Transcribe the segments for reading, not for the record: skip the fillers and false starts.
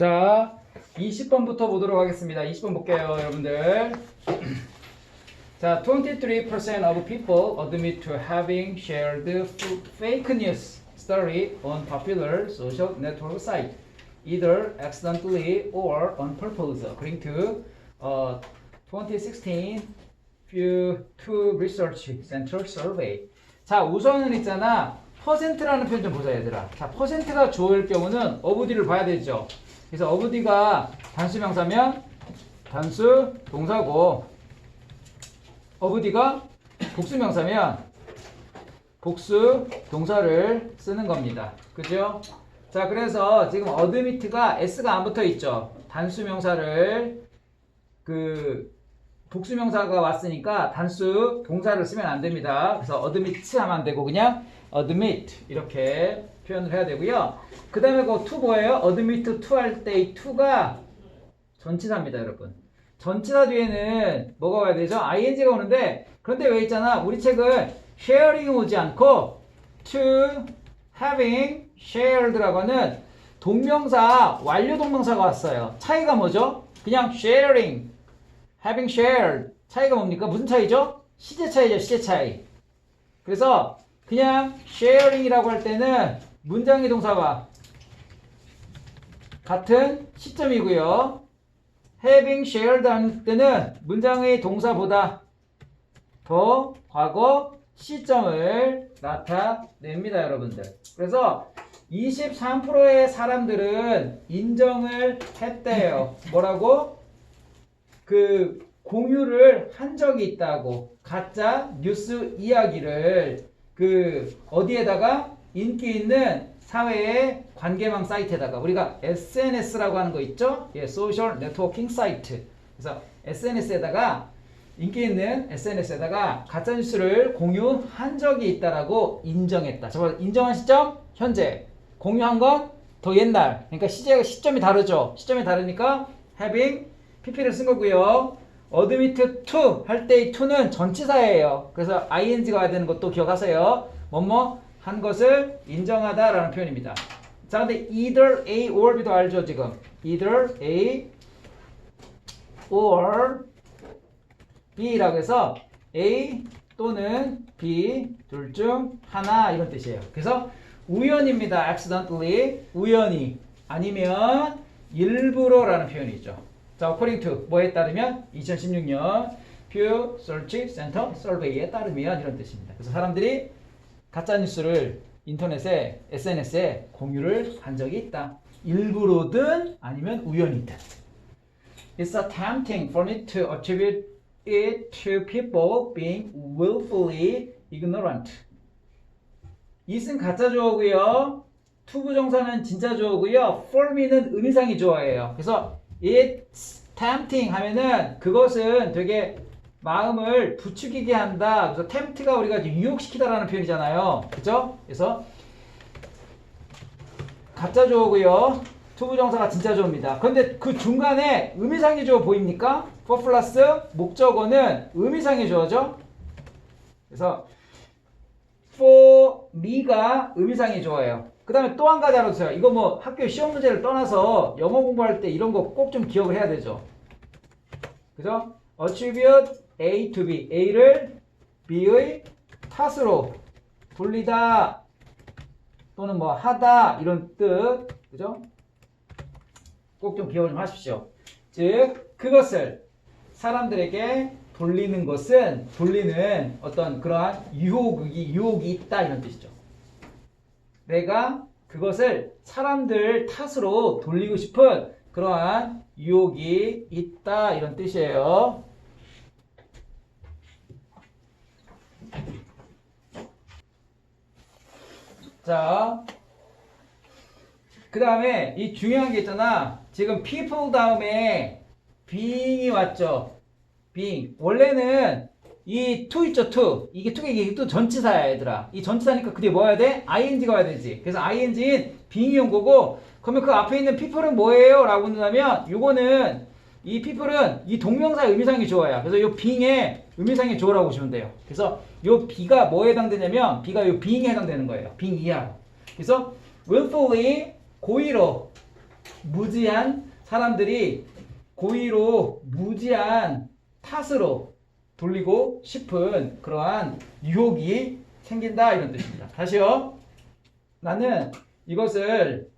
자, 20번부터 보도록 하겠습니다. 20번 볼게요, 여러분들. 자, 23% of people admit to having shared fake news story on popular social network site, either accidentally or on purpose, according to 2016 Pew Research Center survey. 자, 우선은 있잖아. 퍼센트라는 표현 좀 보자, 얘들아. 자, 퍼센트가 주어일 경우는 어부디를 봐야 되죠. 그래서 어부디가 단수 명사면 단수 동사고, 어부디가 복수 명사면 복수 동사를 쓰는 겁니다. 그죠? 자, 그래서 지금 어드미트가 S가 안 붙어 있죠. 단수 명사를 복수 명사가 왔으니까 단수 동사를 쓰면 안 됩니다. 그래서 admit 하면 안 되고 그냥 admit 이렇게 표현을 해야 되고요. 그 다음에 그 to 뭐예요? admit to 할 때 이 to가 전치사입니다, 여러분. 전치사 뒤에는 뭐가 와야 되죠? ing가 오는데, 그런데 왜 있잖아? 우리 책은 sharing이 오지 않고 to having shared라고는 동명사 완료 동명사가 왔어요. 차이가 뭐죠? 그냥 sharing, having shared 차이가 뭡니까? 무슨 차이죠? 시제 차이죠, 시제 차이. 그래서 그냥 sharing이라고 할 때는 문장의 동사와 같은 시점이고요. having shared 할 때는 문장의 동사보다 더 과거 시점을 나타냅니다, 여러분들. 그래서 23%의 사람들은 인정을 했대요. 뭐라고? 공유를 한 적이 있다고. 가짜 뉴스 이야기를 어디에다가? 인기 있는 사회의 관계망 사이트에다가. 우리가 SNS라고 하는 거 있죠? 예, 소셜 네트워킹 사이트. 그래서 SNS에다가, 인기 있는 SNS에다가 가짜 뉴스를 공유한 적이 있다라고 인정했다. 저거 인정한 시점? 현재. 공유한 건 더 옛날. 그러니까 시점이 다르죠. 시점이 다르니까 having pp를 쓴 거고요. admit to 할 때의 to는 전치사예요. 그래서 ing가 와야 되는 것도 기억하세요. 뭐뭐 한 것을 인정하다라는 표현입니다. 자, 근데 either A or B도 알죠, 지금? either A or B라고 해서 A 또는 B 둘 중 하나 이런 뜻이에요. 그래서 우연입니다. accidentally 우연히 아니면 일부러라는 표현이죠. 자, according to 뭐에 따르면 2016년 Pew Research Center survey에 따르면 이런 뜻입니다. 그래서 사람들이 가짜 뉴스를 인터넷에 SNS에 공유를 한 적이 있다. 일부러든 아니면 우연이든. It's a tempting for me to attribute it to people being willfully ignorant. it은 가짜 주어고요. to 부정사는 진짜 주어고요. for me는 의미상의 주어예요. 그래서 it's tempting 하면은 그것은 되게 마음을 부추기게 한다. 그래서 tempt가 우리가 유혹시키다라는 표현이잖아요. 그죠? 그래서 가짜 주어고요. to 부정사가 진짜 주어입니다. 그런데 그 중간에 의미상의 주어 보입니까? for 플러스 목적어는 의미상의 주어죠. 그래서 for me가 의미상의 주어예요. 그 다음에 또 한 가지 알아두세요. 이거 뭐 학교 시험 문제를 떠나서 영어 공부할 때 이런 거 꼭 좀 기억을 해야 되죠. 그죠? attribute A to B. A를 B의 탓으로 돌리다 또는 뭐 하다 이런 뜻. 그죠? 꼭 좀 기억을 좀 하십시오. 즉, 그것을 사람들에게 돌리는 것은 돌리는 어떤 그러한 유혹이 있다 이런 뜻이죠. 내가 그것을 사람들 탓으로 돌리고 싶은 그러한 유혹이 있다 이런 뜻이에요. 자, 그 다음에 이 중요한 게 있잖아. 지금 people 다음에 being이 왔죠. being. 원래는 이 to 있죠, to. 이게 또 전치사야, 얘들아. 이 전치사니까 그 뒤에 뭐 해야 돼? ing가 와야 되지. 그래서 ing인 being이 온 거고, 그러면 그 앞에 있는 people은 뭐예요? 라고 한다면, 요거는, 이 people은 이 동명사의 의미상의 주어야. 그래서 요 being의 의미상의 주어라고 보시면 돼요. 그래서 요 be가 뭐에 해당되냐면, be가 요 being에 해당되는 거예요. being 이하. 그래서 willfully, 고의로 무지한 사람들이 고의로 무지한 탓으로 돌리고 싶은 그러한 유혹이 생긴다 이런 뜻입니다. 다시요. 나는 이것을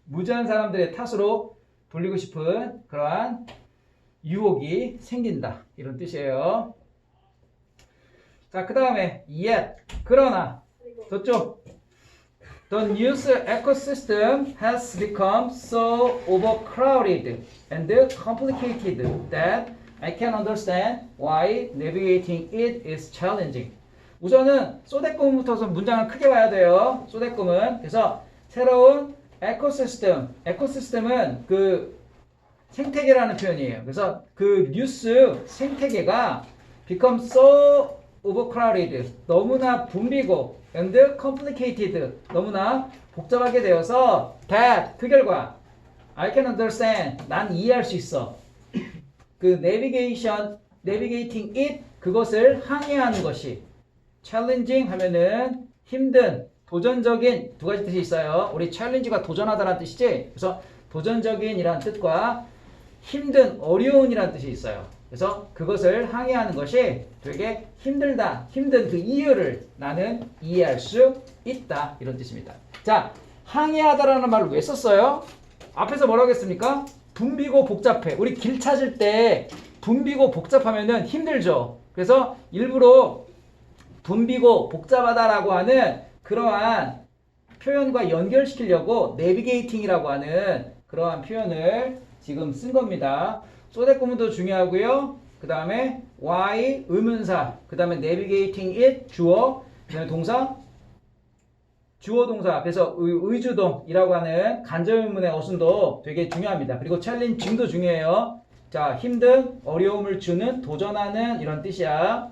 무지한 사람들의 탓으로 돌리고 싶은 그러한 유혹이 생긴다 이런 뜻이에요. 자, 그 다음에 yet 그러나 저쪽 The news ecosystem has become so overcrowded and complicated that I can understand why navigating it is challenging. 우선은 소대꿈부터 문장을 크게 봐야 돼요. 소대꿈은 그래서 새로운 에코시스템은 그 생태계라는 표현이에요. 그래서 그 뉴스 생태계가 become so overcrowded 너무나 붐비고 and complicated 너무나 복잡하게 되어서 that 그 결과 I can understand 난 이해할 수 있어. 그 navigating it 그것을 항해하는 것이 challenging 하면은 힘든 도전적인 두 가지 뜻이 있어요. 우리 challenge가 도전하다라는 뜻이지. 그래서 도전적인이라는 뜻과 힘든 어려운이라는 뜻이 있어요. 그래서 그것을 항해하는 것이 되게 힘들다. 힘든 그 이유를 나는 이해할 수 있다. 이런 뜻입니다. 자, 항해하다라는 말을 왜 썼어요? 앞에서 뭐라고 했습니까? 붐비고 복잡해. 우리 길 찾을 때 붐비고 복잡하면은 힘들죠. 그래서 일부러 붐비고 복잡하다라고 하는 그러한 표현과 연결시키려고 내비게이팅이라고 하는 그러한 표현을 지금 쓴 겁니다. 소대꾸문도 중요하고요. 그 다음에 why 의문사, 그 다음에 navigating it 주어, 그 다음에 동사, 주어 동사. 그래서 의주동이라고 하는 간접의문의 어순도 되게 중요합니다. 그리고 challenging도 중요해요. 자, 힘든, 어려움을 주는, 도전하는 이런 뜻이야.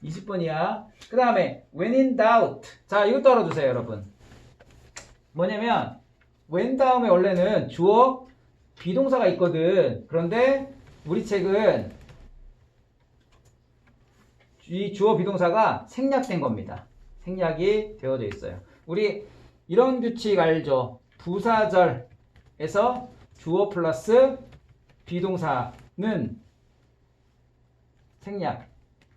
20번이야. 그 다음에 when in doubt. 자, 이것도 알아두세요, 여러분. 뭐냐면 when 다음에 원래는 주어 비동사가 있거든. 그런데 우리 책은 이 주어 비동사가 생략된 겁니다. 생략이 되어져 있어요. 우리 이런 규칙 알죠? 부사절에서 주어 플러스 비동사는 생략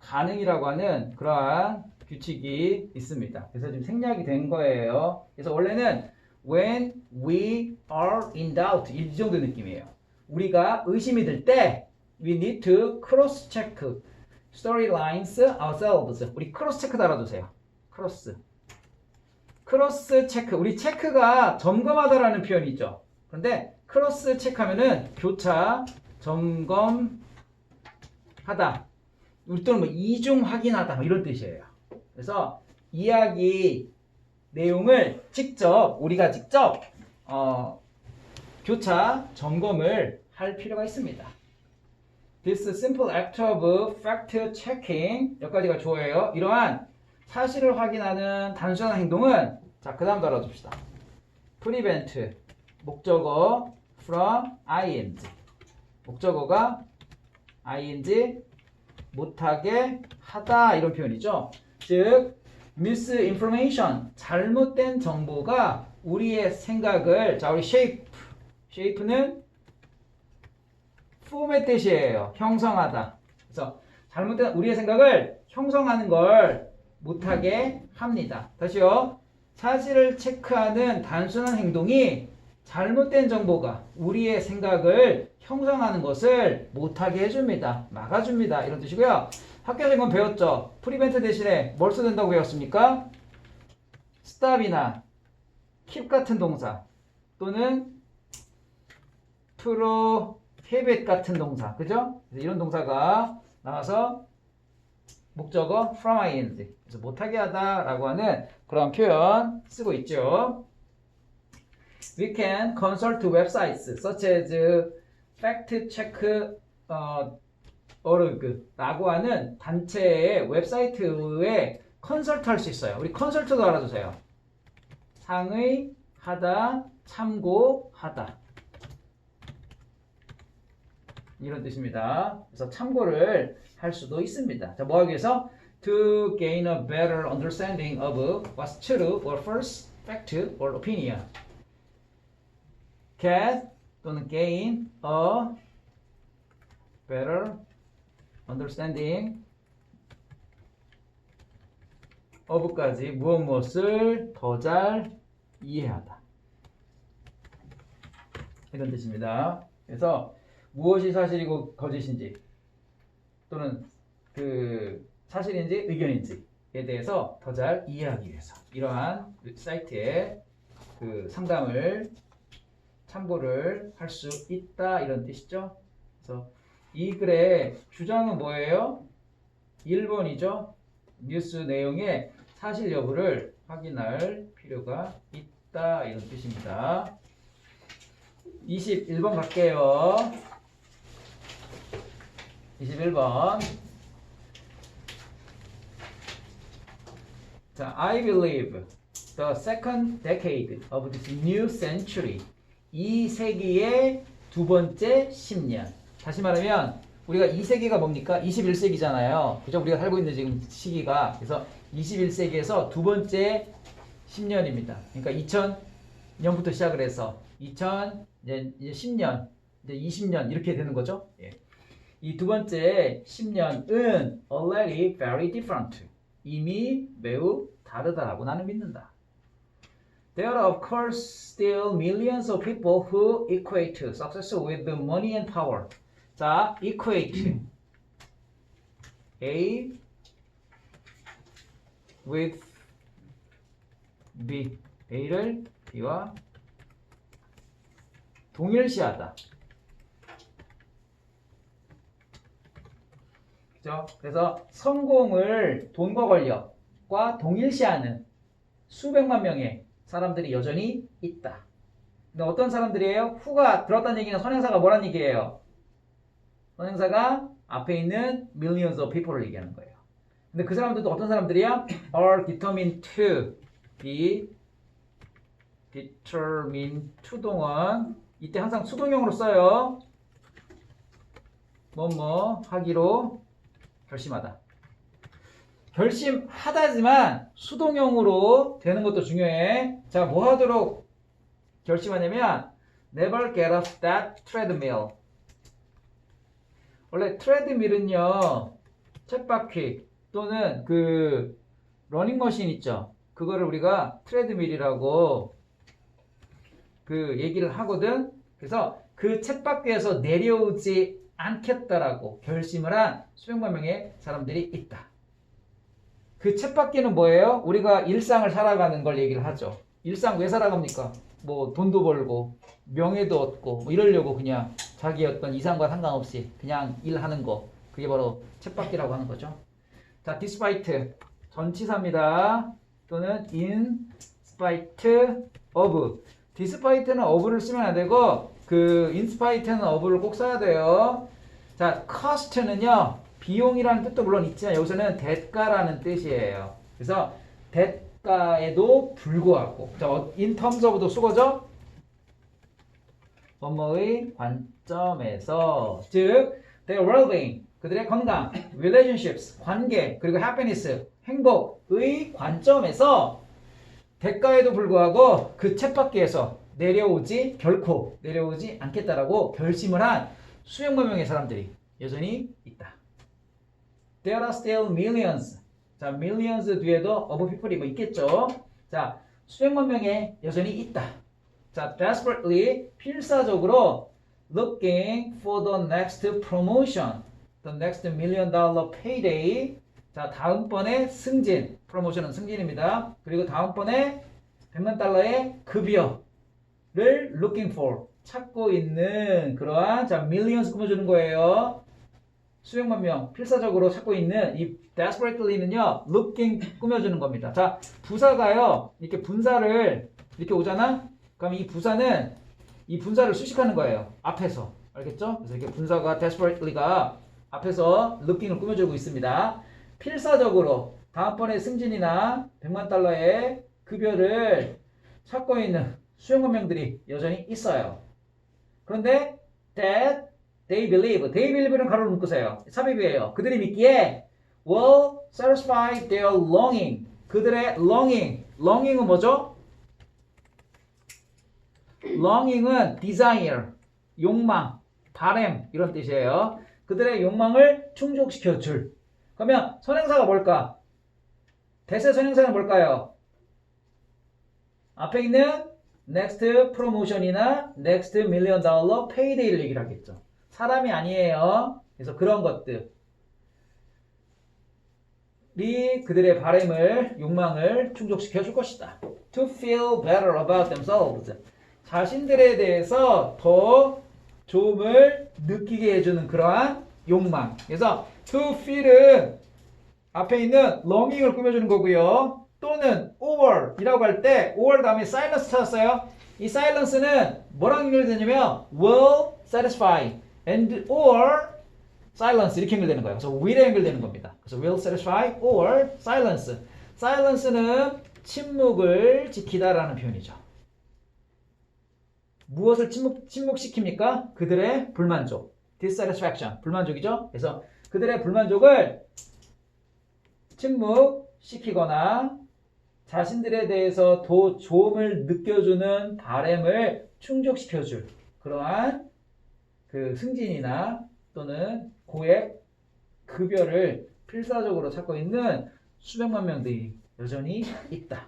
가능이라고 하는 그러한 규칙이 있습니다. 그래서 지금 생략이 된 거예요. 그래서 원래는 when we are in doubt 이 정도 느낌이에요. 우리가 의심이 들 때 we need to cross check storylines ourselves. 우리 크로스 체크 달아두세요. 크로스 체크. 우리 체크가 점검하다라는 표현이 있죠. 그런데 크로스 체크하면은 교차 점검하다. 우리 또는 뭐 이중 확인하다 뭐 이런 뜻이에요. 그래서 이야기 내용을 우리가 직접 교차 점검을 할 필요가 있습니다. This simple act of fact checking 여기까지가 주어예요. 이러한 사실을 확인하는 단순한 행동은 자, 그 다음 달아줍시다. prevent 목적어 from ing 목적어가 ing 못하게 하다 이런 표현이죠. 즉 misinformation 잘못된 정보가 우리의 생각을 자 우리 shape는 form의 뜻이에요. 형성하다. 그래서 잘못된 우리의 생각을 형성하는 걸 못하게 합니다. 다시요. 사실을 체크하는 단순한 행동이 잘못된 정보가 우리의 생각을 형성하는 것을 못하게 해줍니다. 막아줍니다. 이런 뜻이고요. 학교에서 이건 배웠죠? 프리벤트 대신에 뭘 써야 된다고 배웠습니까? stop이나 keep 같은 동사 또는 prohibit 같은 동사. 그죠? 이런 동사가 나와서 목적어 from ing 그래서 못하게 하다 라고 하는 그런 표현 쓰고 있죠. We can consult websites such as factcheck.org 라고 하는 단체의 웹사이트에 컨설트 할 수 있어요. 우리 컨설트도 알아두세요. 상의하다, 참고하다 이런 뜻입니다. 그래서 참고를 할 수도 있습니다. 자, 뭐 하기 위해서? To gain a better understanding of what's true or false, fact or opinion. get 또는 gain a better understanding of까지 무엇을 더 잘 이해하다. 이런 뜻입니다. 그래서 무엇이 사실이고 거짓인지 또는 그 사실인지 의견인지에 대해서 더 잘 이해하기 위해서 이러한 사이트의 그 상담을 참고를 할 수 있다 이런 뜻이죠. 그래서 이 글의 주장은 뭐예요? 1번이죠. 뉴스 내용의 사실 여부를 확인할 필요가 있다 이런 뜻입니다. 21번 갈게요. 21번. 자, I believe the second decade of this new century. 이 세기의 두 번째 10년. 다시 말하면 우리가 이 세기가 뭡니까? 21세기잖아요. 그죠? 우리가 살고 있는 지금 시기가. 그래서 21세기에서 두 번째 10년입니다. 그러니까 2000년부터 시작을 해서 2010년, 이제 20년 이렇게 되는 거죠. 예. 이 두 번째 10년은 already very different. 이미 매우 다르다라고 나는 믿는다. There are of course still millions of people who equate success with money and power. 자, equate A with B. A를 B와 동일시하다. 그죠? 그래서 성공을 돈과 권력과 동일시하는 수백만 명의 사람들이 여전히 있다. 근데 어떤 사람들이에요? 후가 들었다는 얘기는 선행사가 뭐란 얘기예요? 선행사가 앞에 있는 millions of people를 얘기하는 거예요. 근데 그 사람들도 어떤 사람들이야? are determined to be determined to 동원. 이때 항상 수동형으로 써요. 뭐뭐 하기로 결심하다. 결심하다지만 수동형으로 되는 것도 중요해. 자, 뭐 하도록 결심하냐면 never get off that treadmill. 원래 트레드밀은요, 쳇바퀴 또는 그 러닝머신 있죠. 그거를 우리가 트레드밀이라고 그 얘기를 하거든. 그래서 그 쳇바퀴에서 내려오지 않겠다라고 결심을 한 수백만 명의 사람들이 있다. 그 쳇바퀴는 뭐예요? 우리가 일상을 살아가는 걸 얘기를 하죠. 일상 왜 살아갑니까? 뭐 돈도 벌고 명예도 얻고 뭐 이러려고 그냥 자기 어떤 이상과 상관없이 그냥 일하는 거. 그게 바로 쳇바퀴라고 하는 거죠. 자, despite 전치사입니다. 또는 in spite of. despite는 of를 쓰면 안 되고 그 in spite는 of를 꼭 써야 돼요. 자, cost는요. 비용이라는 뜻도 물론 있지만 여기서는 대가라는 뜻이에요. 그래서 대가에도 불구하고 자, in terms of도 수거죠. 업무의 관점에서 즉 their well-being 그들의 건강, relationships 관계 그리고 happiness 행복의 관점에서 대가에도 불구하고 그 쳇바퀴에서 결코 내려오지 않겠다라고 결심을 한 수백만 명의 사람들이 여전히 있다. There are still millions. 자, millions 뒤에도 of people이 뭐 있겠죠. 자, 수백만 명의 여전히 있다. 자, desperately 필사적으로 looking for the next promotion, the next $1 million payday. 자, 다음번에 승진, 프로모션은 승진입니다. 그리고 다음번에 $100만 급여를 looking for, 찾고 있는 그러한 자, millions 꾸며주는 거예요. 수백만 명, 필사적으로 찾고 있는 이 desperately는요, looking 꾸며주는 겁니다. 자, 부사가요, 이렇게 분사를 이렇게 오잖아? 그럼 이 부사는 이 분사를 수식하는 거예요. 앞에서. 알겠죠? 그래서 이렇게 분사가 desperately가 앞에서 looking을 꾸며주고 있습니다. 필사적으로 다음번에 승진이나 $100만 급여를 찾고 있는 수백만 명들이 여전히 있어요. 그런데 that they believe는 가로로 묶으세요. 삽입이에요. 그들이 믿기에 will satisfy their longing. 그들의 longing은 뭐죠? longing은 desire, 욕망, 바람 이런 뜻이에요. 그들의 욕망을 충족시켜 줄. 그러면 선행사가 뭘까? 대세 선행사는 뭘까요? 앞에 있는 next promotion이나 next million dollar payday를 얘기를 하겠죠. 사람이 아니에요. 그래서 그런 것들이 그들의 바람을, 욕망을 충족시켜 줄 것이다. To feel better about themselves. 자신들에 대해서 더 좋음을 느끼게 해주는 그러한 욕망. 그래서 to feel은 앞에 있는 longing을 꾸며주는 거고요. 또는 or 이라고 할 때 or 다음에 silence 찾았어요. 이 silence는 뭐랑 연결되냐면 will satisfy and or silence 이렇게 연결되는 거예요. 그래서 will에 연결되는 겁니다. 그래서 will satisfy or silence. silence는 침묵을 지키다라는 표현이죠. 무엇을 침묵시킵니까? 그들의 불만족. dissatisfaction. 불만족이죠. 그래서 그들의 불만족을 침묵시키거나 자신들에 대해서 더 좋음을 느껴주는 바람을 충족시켜줄 그러한 그 승진이나 또는 고액 급여를 필사적으로 찾고 있는 수백만 명들이 여전히 있다.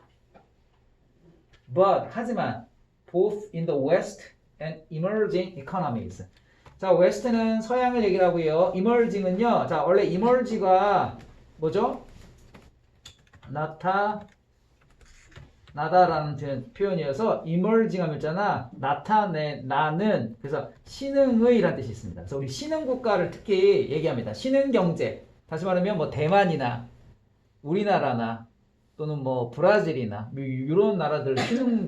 But 하지만 both in the West and emerging economies. 자, West는 서양을 얘기를 하고요. emerging은요. 자, 원래 emerge가 뭐죠? 나타나다라는 표현이어서 emerging 하면 있잖아. 나타내나는 그래서 신흥의라는 뜻이 있습니다. 그래서 우리 신흥국가를 특히 얘기합니다. 신흥경제. 다시 말하면 뭐 대만이나 우리나라나 또는 뭐 브라질이나 이런 나라들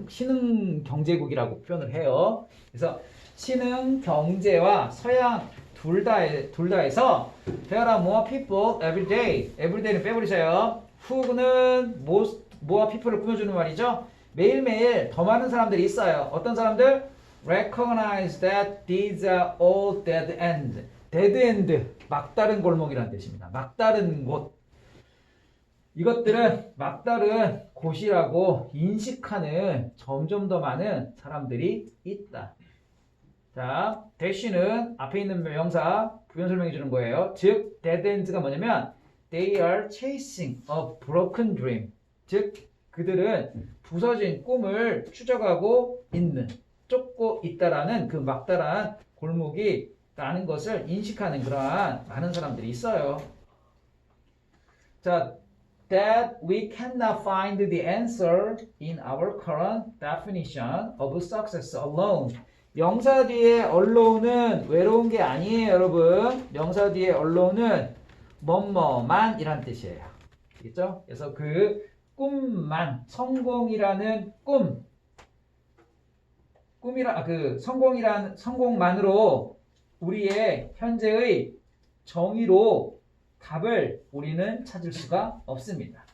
신흥 경제국이라고 표현을 해요. 그래서 신흥 경제와 서양 둘 다 해서 there are more people every day. every day는 빼버리세요. who는 more people을 꾸며주는 말이죠. 매일매일 더 많은 사람들이 있어요. 어떤 사람들? recognize that these are all dead end. dead end, 막다른 골목이라는 뜻입니다. 막다른 곳. 이것들은 막다른 곳이라고 인식하는 점점 더 많은 사람들이 있다. 자, 대시는 앞에 있는 명사 부연 설명해 주는 거예요. 즉, dead ends가 뭐냐면 they are chasing a broken dream. 즉, 그들은 부서진 꿈을 추적하고 있는, 쫓고 있다라는 그 막다른 골목이 라는 것을 인식하는 그러한 많은 사람들이 있어요. 자, that we cannot find the answer in our current definition of success alone. 명사 뒤에 allone은 외로운 게 아니에요, 여러분. 명사 뒤에 allone은 뭐뭐만 이란 뜻이에요. 알겠죠? 그래서 그 꿈만, 성공이라는 성공만으로 우리의 현재의 정의로 답을 우리는 찾을 수가 없습니다.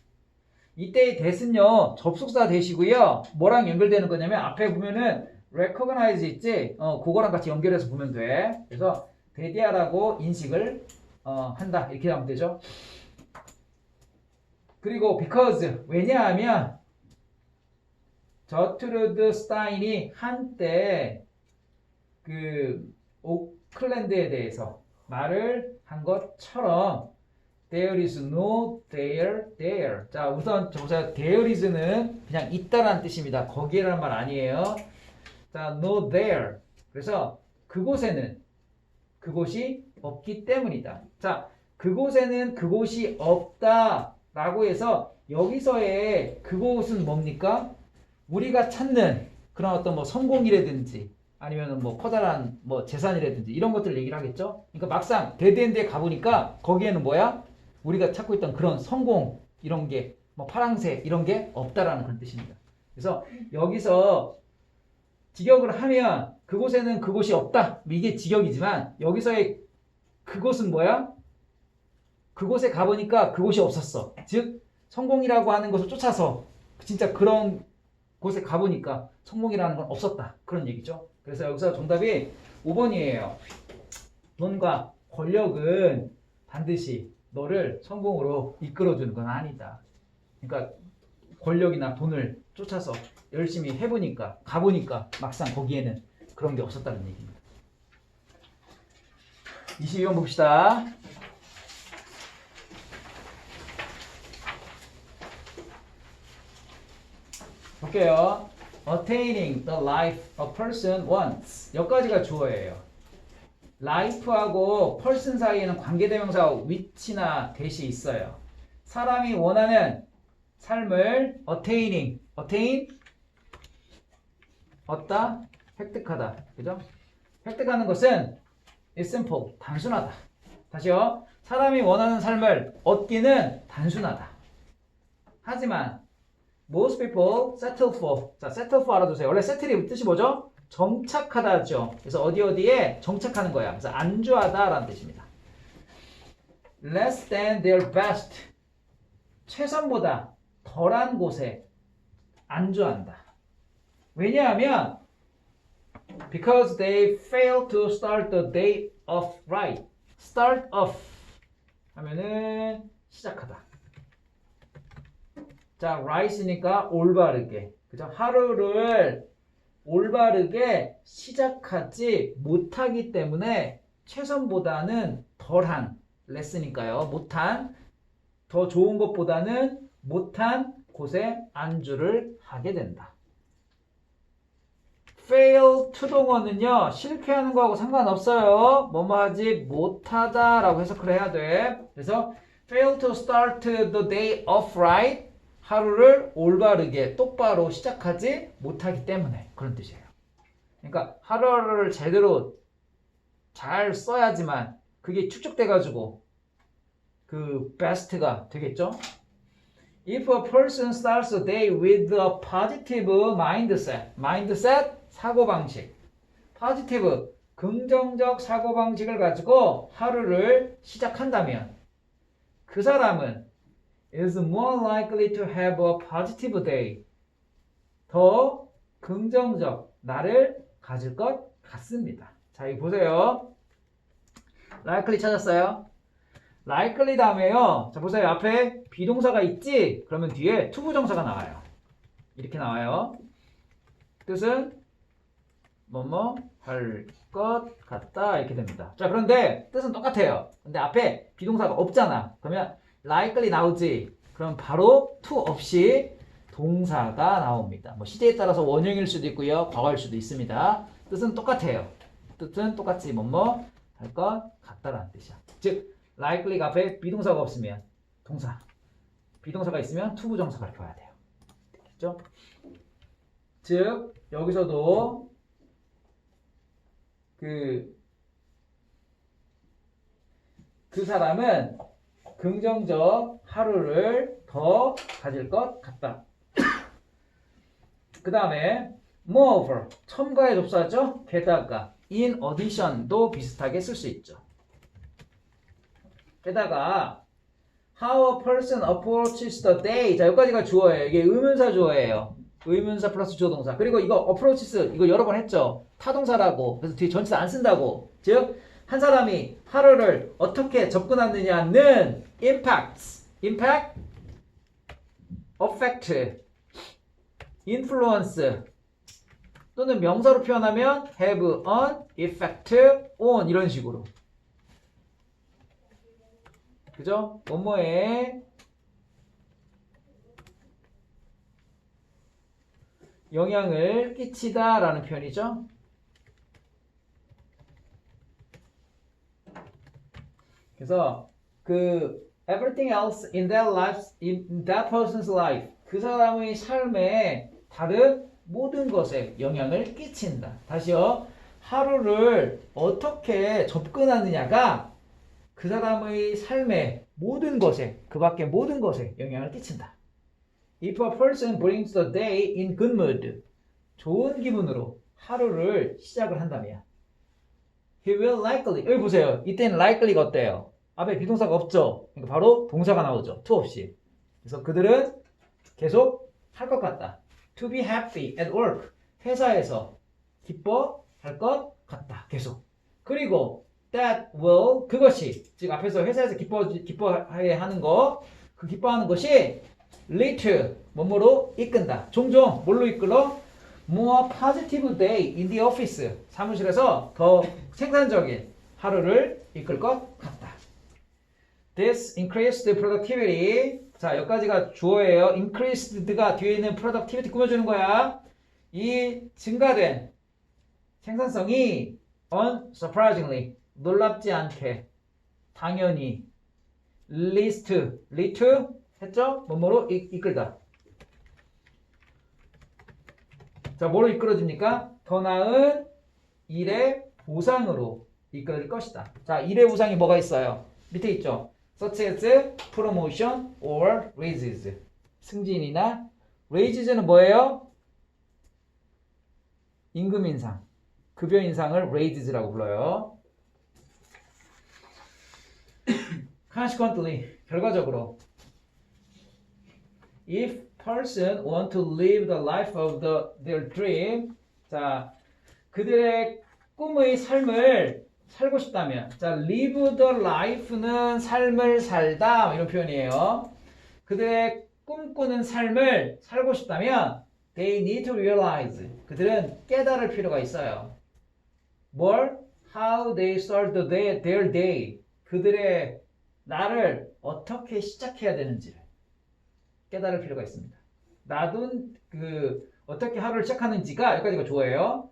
이때의 that은요, 접속사 that이고요. 뭐랑 연결되는 거냐면 앞에 보면은 recognize 있지? 그거랑 같이 연결해서 보면 돼. 그래서 that이야라고 인식을 한다. 이렇게 하면 되죠. 그리고 because 왜냐하면 저트루드 스타인이 한때 그 오클랜드에 대해서 말을 한 것처럼 there is no there. 자, 우선 보세요. there is는 그냥 있다라는 뜻입니다. 거기에라는 말 아니에요. 자, no there. 그래서 그곳에는 그곳이 없기 때문이다. 자, 그곳에는 그곳이 없다라고 해서 여기서의 그곳은 뭡니까? 우리가 찾는 그런 어떤 뭐 성공이라든지 아니면 뭐 커다란 뭐 재산이라든지 이런 것들을 얘기를 하겠죠. 그러니까 막상 데드엔드에 가보니까 거기에는 뭐야? 우리가 찾고 있던 그런 성공 이런 게 뭐 파랑새 이런 게 없다라는 그런 뜻입니다. 그래서 여기서 직역을 하면 그곳에는 그곳이 없다. 이게 직역이지만 여기서의 그곳은 뭐야? 그곳에 가보니까 그곳이 없었어. 즉 성공이라고 하는 것을 쫓아서 진짜 그런 곳에 가보니까 성공이라는 건 없었다. 그런 얘기죠. 그래서 여기서 정답이 5번이에요. 돈과 권력은 반드시 너를 성공으로 이끌어주는 건 아니다. 그러니까 권력이나 돈을 쫓아서 열심히 해보니까 가보니까 막상 거기에는 그런 게 없었다는 얘기입니다. 22번 봅시다. 볼게요. Attaining the life a person wants. 여기까지가 주어예요. life하고 person 사이에는 관계대명사 which나 that이 있어요. 사람이 원하는 삶을 attaining, attain, 얻다, 획득하다. 그죠? 획득하는 것은 is simple, 단순하다. 다시요. 사람이 원하는 삶을 얻기는 단순하다. 하지만 most people settle for. 자, settle for 알아두세요. 원래 settle이 뜻이 뭐죠? 정착하다죠. 그래서 어디에 정착하는 거야. 그래서 안주하다라는 뜻입니다. less than their best. 최선보다 덜한 곳에 안주한다. 왜냐하면 because they fail to start the day off right. start off 하면은 시작하다. 자, right이니까 올바르게. 그죠? 하루를 올바르게 시작하지 못하기 때문에 최선보다는 덜한 less니까요. 못한 더 좋은 것보다는 못한 곳에 안주를 하게 된다. fail 투동어는요. 실패하는 거하고 상관없어요. 뭐뭐 하지 못하다 라고 해석을 해야 돼. 그래서 fail to start the day off right. 하루를 올바르게 똑바로 시작하지 못하기 때문에 그런 뜻이에요. 그러니까 하루를 제대로 잘 써야지만 그게 축적돼가지고 그 best가 되겠죠. If a person starts a day with a positive mindset, mindset 사고방식, positive 긍정적 사고방식을 가지고 하루를 시작한다면 그 사람은 is more likely to have a positive day. 더 긍정적 날을 가질 것 같습니다. 자, 이거 보세요. likely 찾았어요? likely 다음에요. 자, 보세요. 앞에 비동사가 있지? 그러면 뒤에 투부정사가 나와요. 이렇게 나와요. 뜻은 뭐뭐 할 것 같다 이렇게 됩니다. 자, 그런데 뜻은 똑같아요. 근데 앞에 비동사가 없잖아. 그러면 likely 나오지. 그럼 바로 to 없이 동사가 나옵니다. 뭐 시제에 따라서 원형일 수도 있고요. 과거일 수도 있습니다. 뜻은 똑같아요. 뜻은 똑같이 뭐뭐 할 것 같다라는 뜻이야. 즉 likely가 앞에 비동사가 없으면 동사, 비동사가 있으면 to 부정사가 이렇게 와야 돼요. 됐죠? 즉 여기서도 그 사람은 긍정적 하루를 더 가질 것 같다. 그 다음에 moreover 첨가의 접수하죠. 게다가 in addition도 비슷하게 쓸 수 있죠. 게다가 how a person approaches the day. 자, 여기까지가 주어예요. 이게 의문사 주어예요. 의문사 플러스 주어 동사. 그리고 이거 approaches 이거 여러 번 했죠. 타동사라고. 그래서 뒤에 전치사 안 쓴다고. 즉 한 사람이 하루를 어떻게 접근하느냐는 impacts, impact, affect, influence 또는 명사로 표현하면 have an effect on 이런 식으로. 그죠? 뭐뭐에 영향을 끼치다 라는 표현이죠. 그래서 everything else in that life, in that person's life, 그 사람의 삶에 다른 모든 것에 영향을 끼친다. 다시요. 하루를 어떻게 접근하느냐가 그 사람의 삶의 모든 것에, 그 밖의 모든 것에 영향을 끼친다. If a person brings the day in good mood, 좋은 기분으로 하루를 시작을 한다면 he will likely, 여기 보세요. 이때는 likely가 어때요? 앞에 비동사가 없죠? 그러니까 바로 동사가 나오죠. to 없이. 그래서 그들은 계속 할 것 같다. To be happy at work. 회사에서 기뻐할 것 같다. 계속. 그리고 that will, 그것이, 즉 앞에서 회사에서 기뻐해 하는 거, 그 기뻐하는 것이 lead to, 뭐뭐로 이끈다. 종종 뭘로 이끌어? More positive day in the office. 사무실에서 더 생산적인 하루를 이끌 것 같다. This increased productivity. 자, 여기까지가 주어예요. increased가 뒤에 있는 productivity 꾸며주는 거야. 이 증가된 생산성이 unsurprisingly 놀랍지 않게 당연히 lead to 했죠? 뭐뭐로 이끌다. 자, 뭐로 이끌어집니까? 더 나은 일의 보상으로 이끌어질 것이다. 자, 일의 보상이 뭐가 있어요? 밑에 있죠? such as promotion or raises. 승진이나 raises는 뭐예요? 임금 인상, 급여 인상을 raises라고 불러요. Consequently, 결과적으로 if person want to live the life of their dream, 자, 그들의 꿈의 삶을 살고 싶다면, 자, live the life는 삶을 살다 이런 표현이에요. 그들의 꿈꾸는 삶을 살고 싶다면 they need to realize, 그들은 깨달을 필요가 있어요. 뭘? How they start their day, 그들의 날을 어떻게 시작해야 되는지를 깨달을 필요가 있습니다. 나도 어떻게 하루를 시작하는지가 여기까지가 좋아요.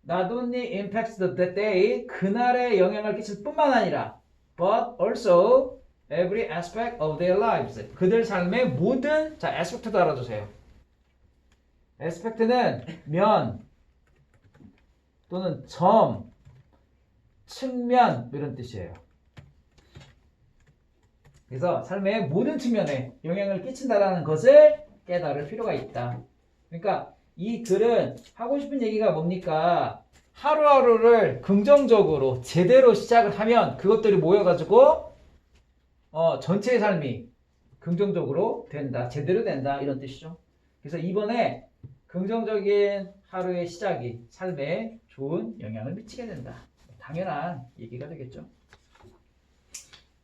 Not only impacts the day, 그날에 영향을 끼칠 뿐만 아니라 but also every aspect of their lives, 그들 삶의 모든, 자, aspect도 알아두세요. aspect는 면 또는 점, 측면 이런 뜻이에요. 그래서 삶의 모든 측면에 영향을 끼친다라는 것을 깨달을 필요가 있다. 그러니까 이 글은 하고 싶은 얘기가 뭡니까? 하루하루를 긍정적으로 제대로 시작을 하면 그것들이 모여가지고 전체의 삶이 긍정적으로 된다, 제대로 된다 이런 뜻이죠. 그래서 이번에 긍정적인 하루의 시작이 삶에 좋은 영향을 미치게 된다. 당연한 얘기가 되겠죠.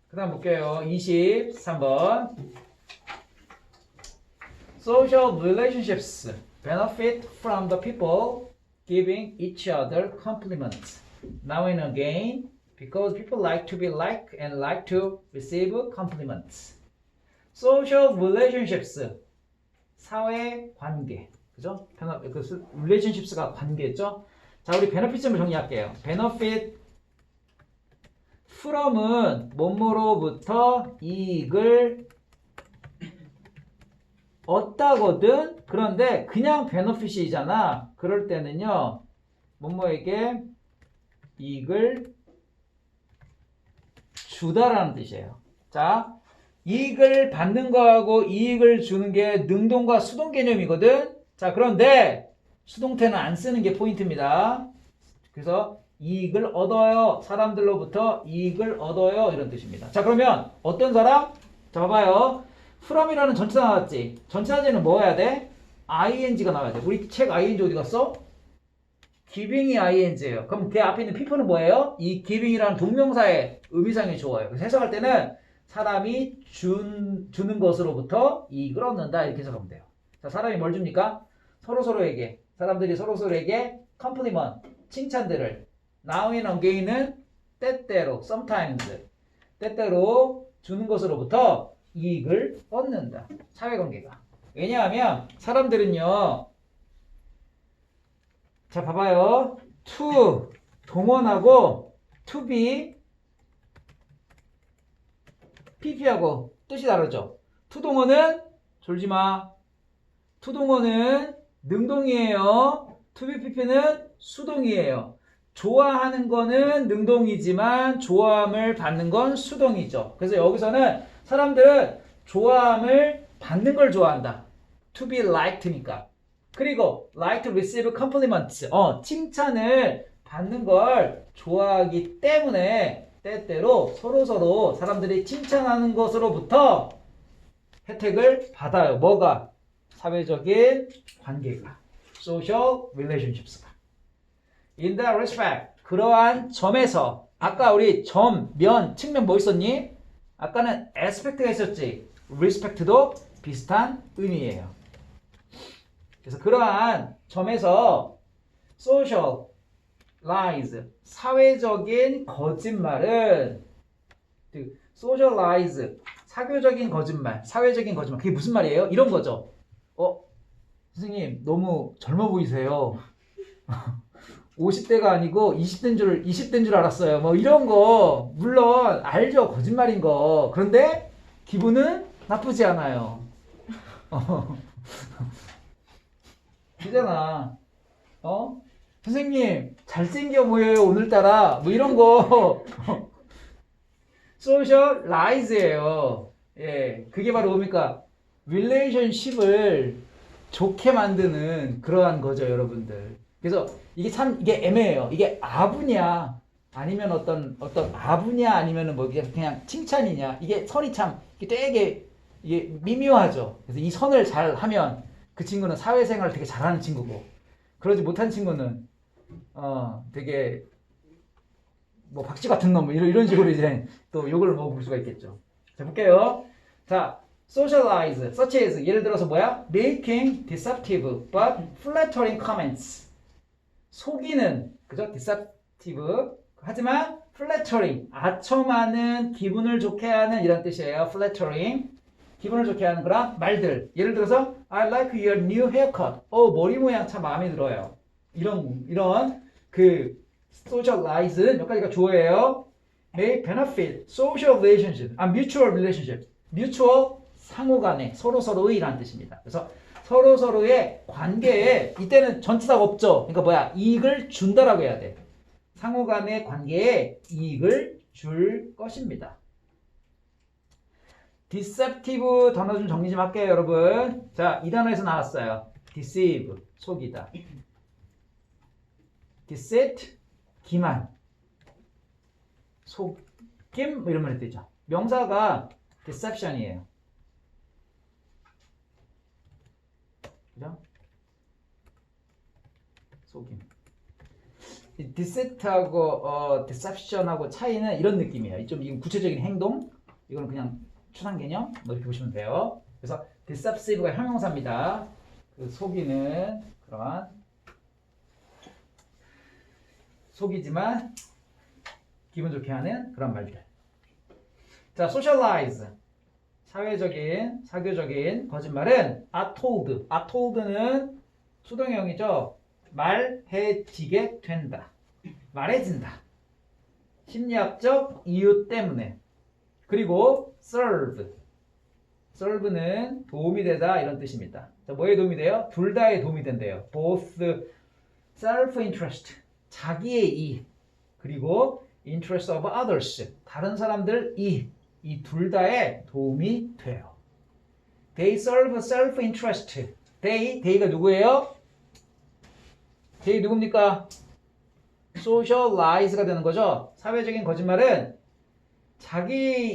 그 다음 볼게요. 23번. Social relationships benefit from the people giving each other compliments now and again because people like to be liked and like to receive compliments. Social relationships, 사회 관계, 그죠? relationships가 관계죠. 자, 우리 benefits을 정리할게요. benefit from은 뭐뭐로부터 이익을 얻다거든. 그런데 그냥 benefit이잖아. 그럴 때는요, 뭐뭐에게 이익을 주다라는 뜻이에요. 자, 이익을 받는 거하고 이익을 주는 게 능동과 수동 개념이거든. 자, 그런데 수동태는 안 쓰는 게 포인트입니다. 그래서 이익을 얻어요. 사람들로부터 이익을 얻어요. 이런 뜻입니다. 자, 그러면 어떤 사람? 자, 봐봐요. from이라는 전치사 나왔지. 전치사제는 뭐 해야 돼? ing가 나와야 돼. 우리 책 ing 어디 갔어? giving이 ing예요. 그럼 그 앞에 있는 people는 뭐예요? 이 giving이라는 동명사의 의미상이 좋아요. 그래서 해석할 때는 사람이 주는 것으로부터 이익을 얻는다. 이렇게 해석하면 돼요. 자, 사람이 뭘 줍니까? 서로서로에게, 사람들이 서로서로에게 compliment, 칭찬들을, now and again은 때때로, sometimes, 때때로 주는 것으로부터 이익을 얻는다. 사회관계가. 왜냐하면 사람들은요, 자, 봐봐요. to, 동원하고 to be, pp하고 뜻이 다르죠. to 동원은 졸지마. to 동원은 능동이에요. to be pp는 수동이에요. 좋아하는 거는 능동이지만 좋아함을 받는 건 수동이죠. 그래서 여기서는 사람들은 좋아함을 받는 걸 좋아한다. to be liked니까. 그리고 like to receive compliments, 칭찬을 받는 걸 좋아하기 때문에 때때로 서로서로 사람들이 칭찬하는 것으로부터 혜택을 받아요. 뭐가? 사회적인 관계가. social relationships가. In that respect, 그러한 점에서 아까 우리 점, 면, 측면 뭐 있었니? 아까는 aspect가 있었지. respect도 비슷한 의미예요. 그래서 그러한 점에서 social lies, 사회적인 거짓말은 socialize, 사교적인 거짓말, 사회적인 거짓말. 그게 무슨 말이에요? 이런 거죠. 선생님 너무 젊어 보이세요. 50대가 아니고 20대인 줄 알았어요. 뭐 이런 거 물론 알죠. 거짓말인 거. 그런데 기분은 나쁘지 않아요. 그잖아. 선생님 잘생겨 보여요 오늘따라. 뭐 이런 거 socialize예요. 예, 그게 바로 뭡니까? relationship을 좋게 만드는 그러한 거죠, 여러분들. 그래서 이게 애매해요. 이게 아부냐 아니면 어떤 아부냐 아니면은 뭐 그냥 칭찬이냐. 이게 선이 참 이게 되게 이게 미묘하죠. 그래서 이 선을 잘 하면 그 친구는 사회생활을 되게 잘하는 친구고, 그러지 못한 친구는 되게 뭐 박쥐 같은 놈 이런 식으로 이제 또 욕을 먹을 수가 있겠죠. 자, 볼게요. 자, socialize, such as 예를 들어서 뭐야? making deceptive but flattering comments. 속이는, 그죠? deceptive 하지만 flattering, 아첨하는, 기분을 좋게 하는 이런 뜻이에요. flattering, 기분을 좋게 하는 그런 말들. 예를 들어서 I like your new haircut. 머리 모양 참 마음에 들어요. 이런 그 socialize는 몇 가지가 주어예요. may benefit, social relationship, mutual relationship. mutual 상호 간의 서로서로의라는 뜻입니다. 그래서 서로서로의 관계에 이때는 전치사가 없죠. 그러니까 뭐야? 이익을 준다라고 해야 돼. 상호 간의 관계에 이익을 줄 것입니다. deceptive 단어 좀 정리 좀 할게요, 여러분. 자, 이 단어에서 나왔어요. deceive, 속이다. deceit, 기만. 속임, 뭐 이런 말이 되죠. 명사가 deception이에요. 그죠? 속임. deceit하고 deception하고 차이는 이런 느낌이에요. 좀 이건 구체적인 행동, 이거는 그냥 추상 개념, 뭐 이렇게 보시면 돼요. 그래서 deceptive가 형용사입니다. 그 속이는 그런 속이지만 기분 좋게 하는 그런 말들. 자, socialize. 사회적인, 사교적인 거짓말은 are told. are told는 수동형이죠. 말해지게 된다. 말해진다. 심리학적 이유 때문에. 그리고 serve. serve는 도움이 되다 이런 뜻입니다. 자, 뭐에 도움이 돼요? 둘 다에 도움이 된대요. both self-interest, 자기의 이, 그리고 interest of others, 다른 사람들 이 둘 다에 도움이 돼요. They serve self-interest. They가 누구예요? They 누굽니까? socialize가 되는 거죠. 사회적인 거짓말은 자기